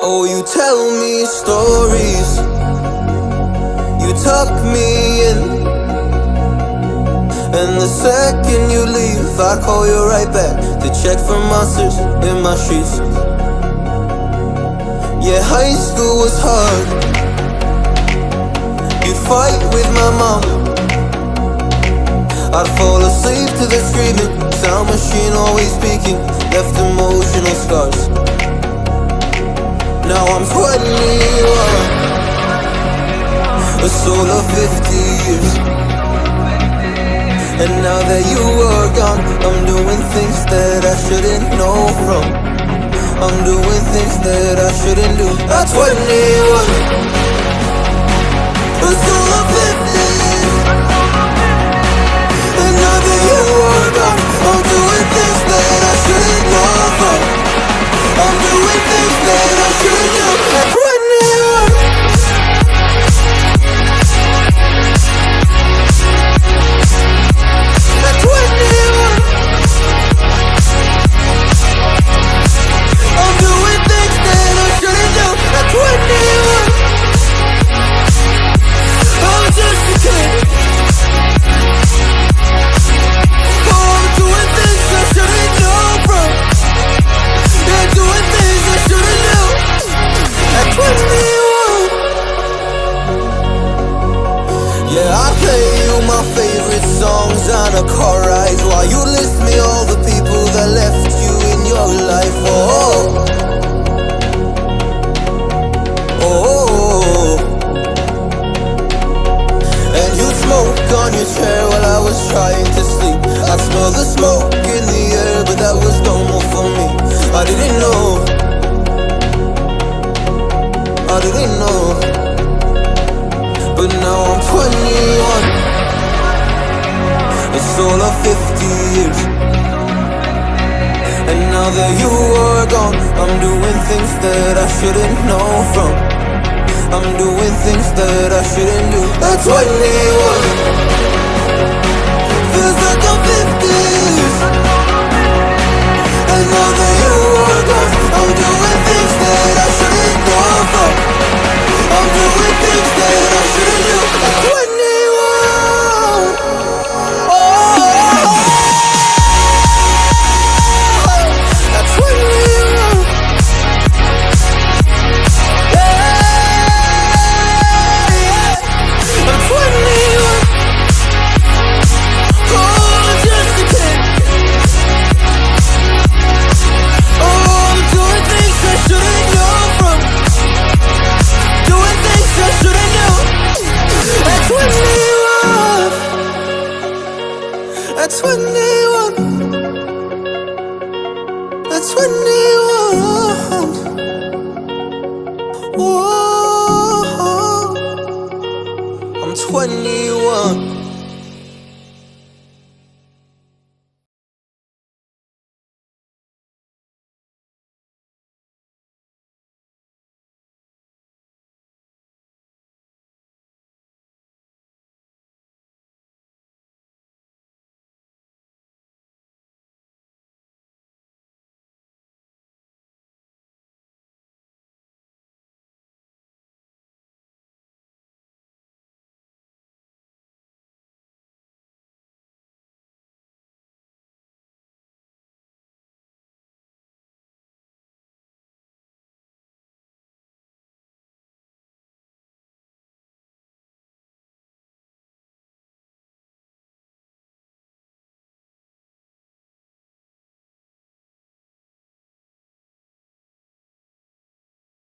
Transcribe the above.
Oh, you tell me stories, you tuck me in, and the second you leave, I call you right back to check for monsters in my sheets. Yeah, high school was hard. You'd fight with my mom, I'd fall asleep to the screaming, sound machine always speaking, left emotional scars. Now I'm 21, a soul of 50 years. And now that you are gone, I'm doing things that I shouldn't know from. I'm doing things that I shouldn't do. At 21, a soul of 50 years. And now that you are gone, I'm doing things that I shouldn't know from. I'm doing things that I shouldn't do. At 21. At 21. I'm doing things that I shouldn't do. At 21. I'm just a kid. Oh, I'm doing things I shouldn't know from. Yeah, doing things I shouldn't do. At 21. Yeah, I play you my favorite songs on a car ride while you list me all the people that left you in your life. Oh, oh, and you'd smoke on your chair while I was trying to sleep. I'd smell the smoke in the air, but that was normal for me. I didn't know, I didn't know. But now I'm 21, a soul of 50 years. And now that you are gone, I'm doing things that I shouldn't know from. I'm doing things that I shouldn't do. At 21, feels like I'm 50 years. And now that you are gone, I'm doing things that I shouldn't know from. I'm doing things that I shouldn't do. At 21. Oh, at 21. Yeah, I'm 21. Oh, I'm just a kid. Oh, I'm doing things I shouldn't know from. Doing things I shouldn't do. At 21. At 21. At 21.